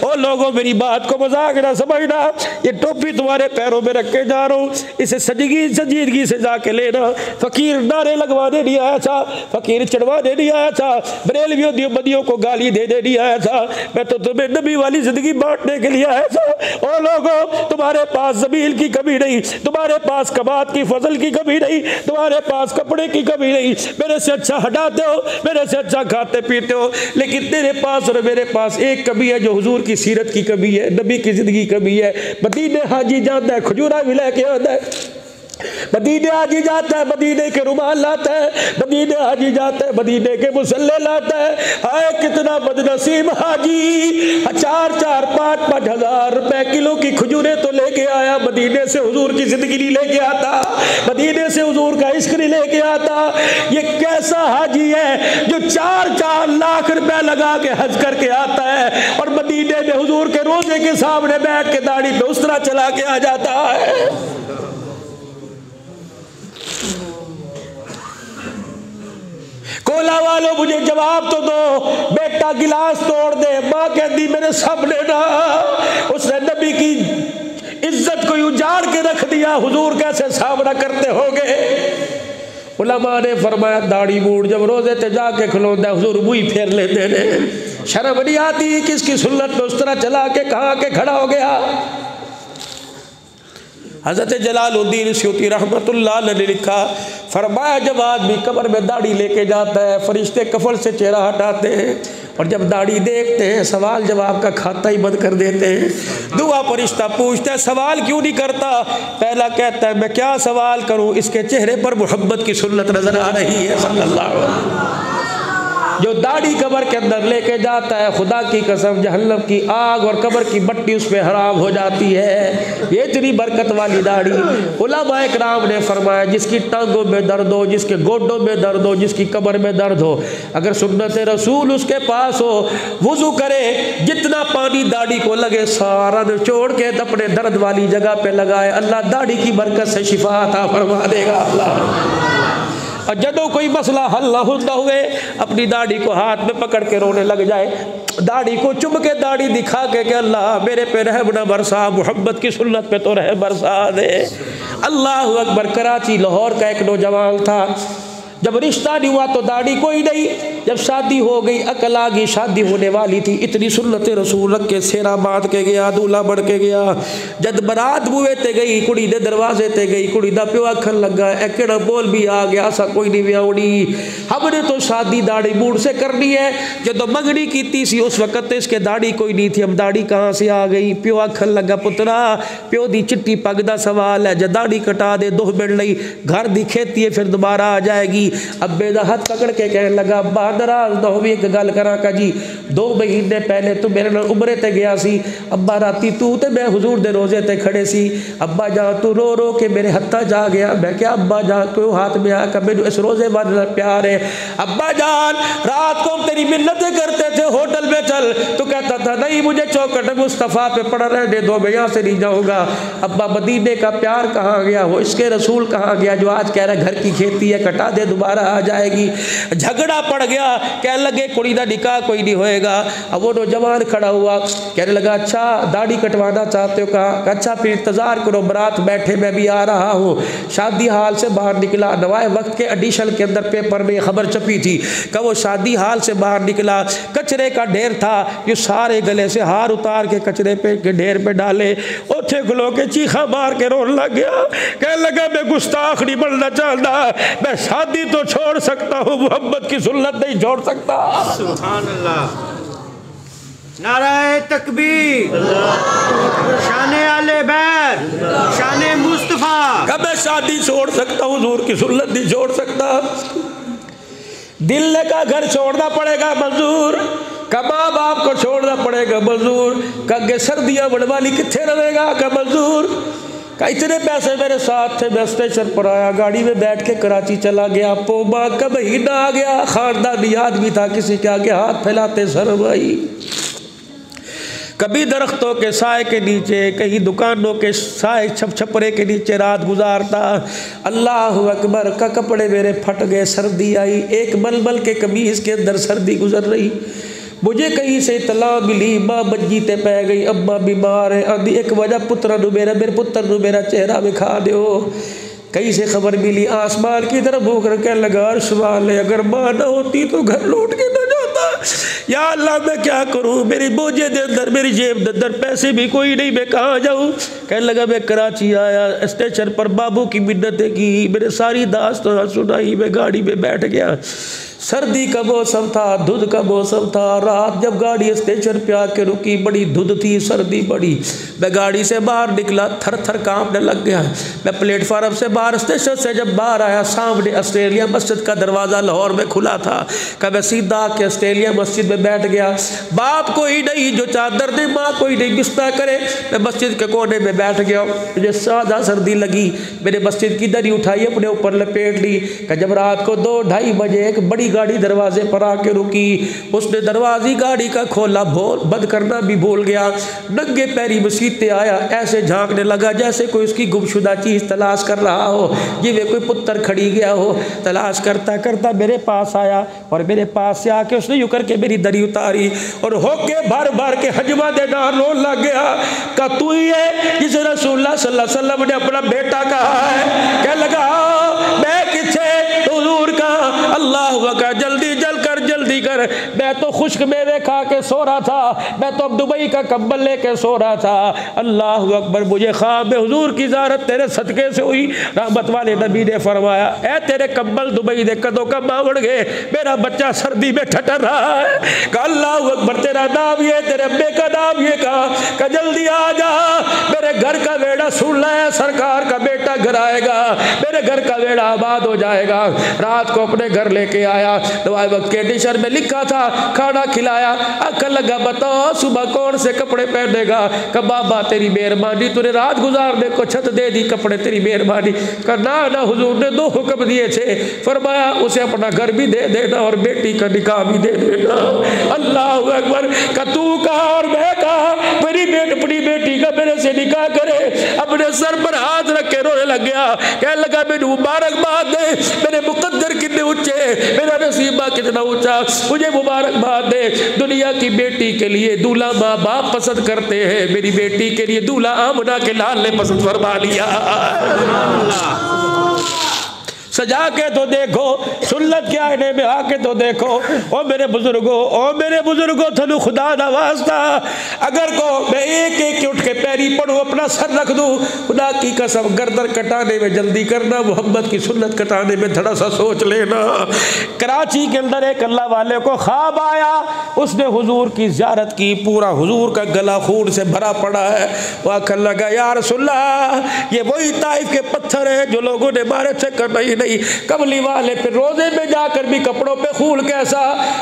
ओ लोगों मेरी बात को मजाक ना समझना, ये टोपी तुम्हारे पैरों में रख के जा रहा हूँ, इसे संजीदगी से जाके लेना। फकीर नारे लगवाने नहीं आया था, फकीर चढ़वाने नहीं आया था, बरेलवियों देवबंदियों को गाली देने नहीं आया था, मैं तो तुम्हें नबी वाली जिंदगी बांटने के लिए आया था। ओ लोगों तुम्हारे पास ज़मीन की कमी नहीं, तुम्हारे पास कबात की फसल की कमी नहीं, तुम्हारे पास कपड़े की कमी नहीं, मेरे से अच्छा हटाते हो, मेरे से अच्छा खाते पीते हो, लेकिन तेरे पास और मेरे पास एक कमी है जो हुजूर की सीरत की कमी है, नबी की जिंदगी कमी है। मदीने हाजी जाता है, खजूरा भी लेके आता है, मदीने हाजी जाता है, मदीने के रुमाल लाता है, मदीने हाजी जाता है, मदीने के मुसल्ले लाता है। हाय कितना बदनसीब हाजी, 4-4, 5-5 हज़ार रुपए किलो की खजूरें तो लेके आया, मदीने से हुजूर की जिंदगी नहीं लेके आता, मदीने से हुजूर का इश्क नहीं लेके आता। ये कैसा हाजी है जो 4-4 लाख रुपए लगा के हज करके आता है और मदीने में हुजूर के रोजे के सामने बैठ के दाढ़ी पे उस तरह चला के आ जाता है। कोला वालों मुझे जवाब तो दो, बेटा गिलास तोड़ दे, माँ कहती मेरे सामने ना, उसने नबी की इज्जत को उजाड़ के रख दिया, हुजूर कैसे सामना करते होगे। उलमा ने फरमाया दाढ़ी मूड जब रोजे ते जाके खिलौंदा हुजूर मुंह फेर लेते ने, शर्म नहीं आती किसकी सुन्नत में उस तरह चला के कहाँ के खड़ा हो गया। हज़रत जलालुद्दीन सयूती रहमतुल्लाह अलैह ने लिखा, फरमाया जब आदमी कब्र में दाढ़ी लेके जाता है, फरिश्ते कफन से चेहरा हटाते हैं और जब दाढ़ी देखते हैं सवाल जवाब का खाता ही बंद कर देते हैं। दुआ फरिश्ता पूछता है सवाल क्यों नहीं करता, पहला कहता है मैं क्या सवाल करूं, इसके चेहरे पर मोहब्बत की सुन्नत नजर आ रही है सल्लल्लाहु अलैहि वसल्लम। जो दाढ़ी कब्र के अंदर लेके जाता है, खुदा की कसम जहन्नम की आग और कब्र की मट्टी उस पर हराम हो जाती है। ये इतनी बरकत वाली दाढ़ी। उलमाए किराम ने फरमाया जिसकी टांगों में दर्द हो, जिसके गोडों में दर्द हो, जिसकी कब्र में दर्द हो, अगर सुन्नत रसूल उसके पास हो, वुजू करे, जितना पानी दाढ़ी को लगे सारा निचोड़ के अपने दर्द वाली जगह पे लगाए, अल्लाह दाढ़ी की बरकत से शिफा अता फरमा देगा अल्लाह। और जदों कोई मसला हल ना होता हुए अपनी दाढ़ी को हाथ में पकड़ के रोने लग जाए, दाढ़ी को चुम के दाढ़ी दिखा के कि अल्लाह मेरे पे रहम ना बरसा, मोहब्बत की सुन्नत पे तो रहम बरसा दे। अल्लाह अकबर। कराची लाहौर का एक नौजवान था, जब रिश्ता नहीं हुआ तो दाढ़ी कोई नहीं, जब शादी हो गई अकल आ गई, शादी होने वाली थी, इतनी सुन्नत रसूल रख के सेरा बांध के गया, दूल्हा बढ़ के गया। जब बारात बुए ते गई, कुड़ी दे दरवाजे ते गई, कुड़ी दा प्यो आखन लगा एकड़ा बोल भी आ गया सा कोई नहीं व्याउनी, हमने तो शादी दाढ़ी मूड से करनी है। जब मंगनी की सी उस वक्त तो इसके दाढ़ी कोई नहीं थी, हम दाढ़ी कहाँ से आ गई। प्यो आखन लगा पुत्रा प्यो दी चिट्टी पग दा सवाल है, जब दाढ़ी कटा दे 2 मिनट नहीं घर दी खेती है फिर दोबारा आ जाएगी। अब्बे दा हाथ पकड़ के कहने लगा अब्बा नाराज ना होवी, एक गल करा का जी, 2 महीने पहले तू मेरे नाल उमरे ते गया सी, अब्बा राती तू ते मैं हुजूर दे रोजे ते खड़े सी, अब्बा जान तू रो रो के मेरे हत्था जा गया। मैं क्या अब्बा जान क्यों हाथ में आया, मैनू इस रोजे वाले प्यार है। अब्बा जान रात को तेरी मिन्नतें करते थे होटल में चल, तू कहता था नहीं मुझे चौखट मुस्तफ़ा पे पड़ा रहने दो, मैं यहाँ से नहीं जाऊँगा। अब्बा मदीने का प्यार कहाँ गया, वो इसके रसूल कहाँ गया जो आज कह रहा घर की खेती है कटा दे दोबारा आ जाएगी। झगड़ा पड़ गया, कहने लगे कुड़ी दा निकाह कोई नहीं होएगा। अब वो नौजवान खड़ा हुआ कहने लगा अच्छा दाढ़ी कटवाना चाहते हो, कहा अच्छा फिर इंतजार करो बारात बैठे मैं भी आ रहा हूँ। शादी हाल से बाहर निकला, नवाए वक्त के एडिशन के अंदर पेपर में खबर छपी थी कि वो शादी हाल से बाहर निकला, कचरे का ढेर था, ये सारे गले से हार उतार के कचरे पे के ढेर पे डाले, उठे खलो के चीखा मार के रोने लग गया। कहने लगा मैं गुस्ताख नहीं बनना चाहता, मैं शादी तो छोड़ सकता हूँ, मोहब्बत की सुन्नत नहीं छोड़ सकता। सुभान अल्लाह, नाराए तकबीर, शाने आले बैत, शाने मुस्तफा। कब मैं शादी छोड़ सकता हूँ, हुजूर की सुन्नत नहीं छोड़ सकता। दिल का घर छोड़ना पड़ेगा मंजूर, कबाब आपको छोड़ना पड़ेगा मंजूर, कगे सर्दियाँ बढ़वाली कितने रहेगा का मंजूर। का इतने पैसे मेरे साथ थे, मैं स्टेशन पर आया, गाड़ी में बैठ के कराची चला गया, पोबा का महीना आ गया, खानदानी आदमी था, किसी के आगे हाथ फैलाते शर्म आई। कभी दरख्तों के साए के नीचे, कहीं दुकानों के साए छपरे के नीचे रात गुजारता। अल्लाह अकबर का कपड़े मेरे फट गए, सर्दी आई, एक मलमल के कमीज के अंदर सर्दी गुजर रही, मुझे कहीं से इतला मिली मां मंजी ते पै गई, अम्मा बीमार है, आंधी एक वजह पुत्र मेरे पुत्र नू मेरा चेहरा विखा दो। कहीं से खबर मिली आसमान की तरफ भूख रखे लगा, सवाल है अगर माँ ना होती तो घर लौट के ना जाता। या अल्लाह मैं क्या करूँ, मेरी बोझे दे अंदर मेरी जेब दे अंदर पैसे भी कोई नहीं, मैं कहाँ जाऊँ। कहने लगा मैं कराची आया, स्टेशन पर बाबू की मिन्नतें की, मेरे सारी दास्तान सुनाई, मैं गाड़ी में बैठ गया। सर्दी का मौसम था, धुंध का मौसम था। रात जब गाड़ी स्टेशन पे आके रुकी, बड़ी धुंध थी, सर्दी बड़ी। मैं गाड़ी से बाहर निकला, थर थर कांपने लग गया। मैं प्लेटफार्म से बाहर स्टेशन से जब बाहर आया, सामने ऑस्ट्रेलिया मस्जिद का दरवाज़ा लाहौर में खुला था। कब मैं सीधा आके ऑस्ट्रेलिया मस्जिद में बैठ गया। बाप कोई नहीं जो चादर दे, माँ कोई नहीं बिस्तर करे। मैं मस्जिद के कोने में बैठ गया। मुझे सादा सर्दी लगी, मैंने मस्जिद की दरी उठाई, अपने ऊपर लपेट ली। जब रात को 2-2:30 बजे एक बड़ी गाड़ी दरवाजे पर आके रुकी, उसने दरवाजे गाड़ी का खोला, बंद करना भी भूल गया। नंगे पैरी मस्जिद पे आया, ऐसे झांकने लगा जैसे कोई उसकी गुमशुदा चीज़ तलाश कर रहा हो, जिसमें कोई पुत्र खड़ी गया हो। तलाश करता करता मेरे पास आया और मेरे पास से आके उसने यूं करके मेरी दरी उतारी और होके भर भर के हजमा देना रोन लग गया। का तू ही है जिसे रसूलुल्लाह सल्लल्लाहु अलैहि वसल्लम ने अपना बेटा कहा है? क्या लगा मैं किथे हुजूर का, अल्लाह का जल्दी जल्दी कर। मैं तो खुश्क मेवे खा के सो रहा था, मैं तो अब दुबई का कंबल लेके सो रहा था। अल्लाह अकबर, मुझे ख्वाब में हुजूर की ज़ियारत तेरे सदके से हुई। रहमत वाले नबी ने फरमाया, ए तेरे कंबल दुबई दे कदों का मावड़ गए, मेरा बच्चा सर्दी में ठटर रहा है। अल्लाह अकबर, तेरा नाम ये, तेरे अब्बे का नाम ये, कहा जल्दी आ जा, मेरे घर का वेड़ा सुन लाया, सरकार का बेटा घर आएगा, मेरे घर का वेड़ा आबाद हो जाएगा। रात को अपने घर लेके आया, दवाई वक्त के डिशर में लिखा था, खाना खिलाया। अकल लगा बताओ सुबह कौन से कपड़े पहनेगा? कहा बाबा तेरी मेहरबानी, तूने रात गुजारने को छत दे दी, कपड़े तेरी मेहरबानी। कहा ना हुजूर ने 2 हुक्म दिए थे, फरमाया उसे अपना घर भी दे देना और बेटी का निकाह भी दे देना। अल्लाह अकबर, का तू कहा और मैं कहा, मेरी अपनी बेटी का मेरे से निकाह करे। अपने सर पर हाथ रख के रोने लग गया। कहने लगा मेरे मुबारकबाद दे, मेरे मुकद्दर कितने ऊंचे, मेरा नसीबा कितना ऊंचा, मुझे मुबारकबाद दे। दुनिया की बेटी के लिए दूल्हा माँ बाप पसंद करते हैं, मेरी बेटी के लिए दूल्हा आमना के लाल ने पसंद फरमा लिया। सजा के तो देखो, सुन्नत के आईने में आके तो देखो। ओ मेरे बुजुर्गो थनू खुदा दा वास्ता, अगर को मैं एक उठ के पैरी पढ़ूँ, अपना सर रख दूँ, खुदा की कसम गर्दन कटाने में जल्दी करना, मोहब्बत की सुन्नत कटाने में थोड़ा सा सोच लेना। कराची के अंदर एक अल्लाह वाले को ख्वाब आया, उसने हुजूर की ज़ियारत की, पूरा हुजूर का गला खून से भरा पड़ा है। वह आखिर लगा या रसूलल्लाह, ये वही ताइफ के पत्थर है जो लोगों ने मारे थे, कर नहीं कमली वाले पे रोजे में जाकर भी कपड़ों पे खून कैसा।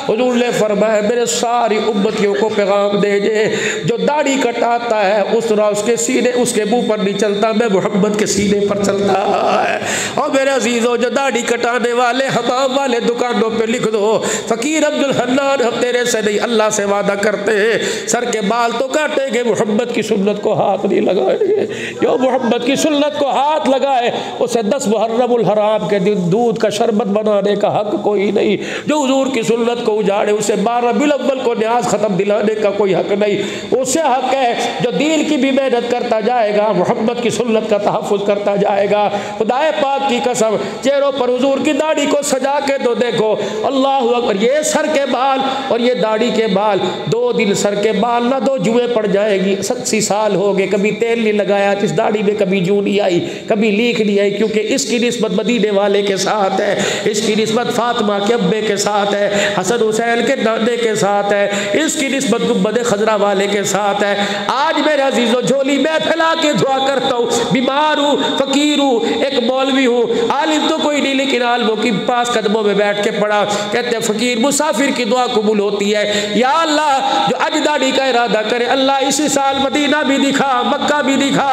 हुजूर ने फरमाया मेरे सारी उम्मतियों को पैगाम दे जे, जो दाढ़ी कटाता है उस तरह उसके सीने उसके मुंह पर नहीं चलता, मैं मोहब्बत के सीने पर चलता है। और मेरे अजीजों, जो दाढ़ी कटाने वाले हमाम वाले दुकानों पे लिख दो, फकीर अब्दुल हन्नान हम तेरे से नहीं अल्लाह से वादा करते हैं, सर के बाल तो काटेंगे, मोहब्बत की सुन्नत को हाथ नहीं लगाएंगे। जो मोहब्बत की सुन्नत को हाथ लगाए उसे 10 मुहर्रमुल हराम के दिन दूध का शरबत बनाने का हक कोई नहीं। जो हुजूर की सुन्नत को उजाड़े उसे 12 रबीउल अव्वल को न्याज खत्म दिलाने का कोई हक नहीं। उसे हक है जो दीन की भी मेहनत करता जाएगा, मोहब्बत की सुन्नत का तहफ़्फ़ुज़ करता जाएगा। खुदाए पाक की कसम, चेहरों पर हुजूर की दाढ़ी को सजा के तो देखो, अल्लाह अकबर, ये सर के बाल और ये दाढ़ी के बाल, 2 दिन सर के बाल ना 2 जुएं पड़ जाएगी। 80 साल हो गए, कभी तेल नहीं लगाया इस दाढ़ी में, कभी जू नहीं आई, कभी लीक नहीं आई, क्योंकि इसकी निस्बत मदीने वाले के साथ है, इसकी निस्बत फातिमा के अब्बे के साथ है, हसन हुसैन के नाने के साथ है, इसकी निस्बत गुंबद खजरा वाले के साथ है। आज मेरे अजीजों, झोली मैं फैला के दुआ करता हूँ, बीमार हूँ, फकीर हूँ, एक मौलवी हूँ, आलिम तो कोई नहीं, लेकिन आलिमों के पास कदमों में बैठ के पड़ा, कहते हैं फकीर मुसाफिर की दुआ कबूल होती है। या अल्लाह जो आज दाढ़ी का इरादा करे अल्लाह इसी साल मदीना भी दिखा, मक्का भी दिखा।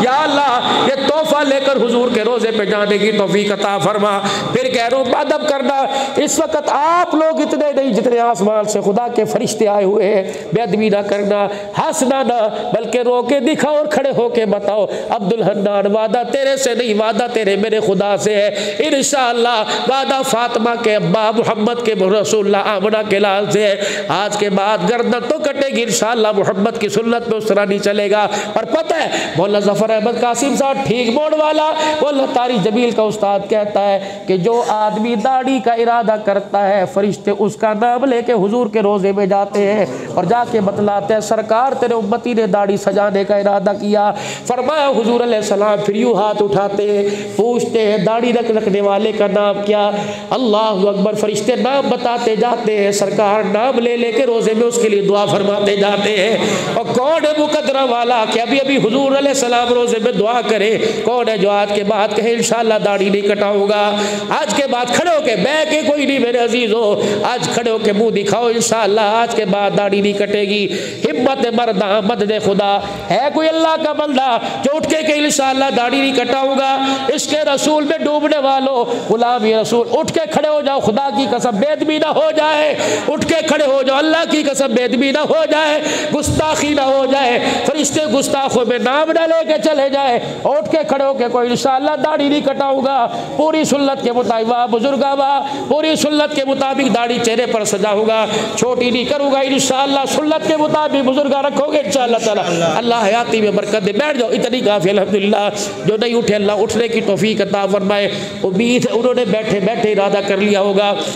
या अल्लाह ये तोहफा लेकर हुजूर के रोजे पे जाने की तौफीक अता फरमा। फिर कह रहा हूँ अदब करना, इस वक्त आप लोग इतने नहीं जितने आसमान से खुदा के फरिश्ते आए हुए हैं। बेअदबी ना करना, हंसना ना, बल्कि रो के दिखाओ और खड़े होके बताओ अब्दुल हन्नान वादा तेरे से नहीं, वादा तेरे मेरे खुदा से है। इंशाअल्लाह वादा फातिमा के अब्बा मोहम्मद के रसूलुल्लाह आमना के लाल से है। आज के बाद गर्दन तो कटेगी इंशाअल्लाह, मोहम्मद की सुन्नत पे उस तरह नहीं चलेगा। और पता है मौलाना जफर अहमद कासिम साहब ठीक मोड़ वाला मौलाना तारिक जमील का उस्ताद कहता है कि जो आदमी दाढ़ी का इरादा करता है फरिश्ते उसका नाम लेके हुजूर के रोजे में जाते हैं और जाके बतलाते हैं सरकार तेरे उम्मती ने दाढ़ी सजाने का इरादा किया। फरमाया हुजूर अलैहिस्सलाम फिर यूं हाथ उठाते पूछते हैं दाढ़ी रखने वाले का नाम क्या? अल्लाहु अकबर। फरिश्ते नाम बताते जाते हैं, सरकार नाम ले लेके रोजे में उसके लिए दुआ फरमाते जाते हैं। और कौन है मुकद्दरा वाला कि अभी अभी हुजूर अलैहिस्सलाम रोजे में दुआ करे? कौन है जो आज के बाद कहे इंशाअल्लाह दाढ़ी नहीं कटाऊंगा? आज के बाद खड़े होके बैठ के कोई नहीं मेरे अजीज हो, आज खड़े होके मुंह दिखाओ इंशाअल्लाह आज के बाद दाढ़ी नहीं कटेगी। हिम्मत मर्दा मदद खुदा है कोई अल्लाह का बंदा जो उठ के इंशाअल्लाह दाढ़ी नहीं कटाऊंगा? इसके रसूल में डूबने वालों गुलामी रसूल उठ के खड़े हो जाओ, खुदा की कसम बेदबी ना हो जाए। उठ के खड़े हो जाओ, अल्लाह की कसम बेदबी ना हो जाए, गुस्ताखी ना हो जाए, फरिश्ते गुस्ताखों में नाम ना लेके चले जाए। उठ के खड़े होके कोई इंशाअल्लाह दाढ़ी नहीं कटाऊंगा, पूरी सुन्नत के मुताबिक बुजुर्गा पूरी सुन्नत के मुताबिक दाढ़ी चेहरे पर सजाऊंगा, छोटी नहीं करूंगा इंशाअल्लाह, सुन्नत के मुताबिक बुजुर्गा रखोगे इंशाअल्लाह ताला। अल्लाह हयाती में बरकत दे। बैठ जाओ, इतनी काफी अल्हम्दुलिल्लाह। जो नहीं उठे अल्लाह उठने की तौफीक अता फरमाए। उम्मीद है उन्होंने बैठे बैठे इरादा कर लिया होगा।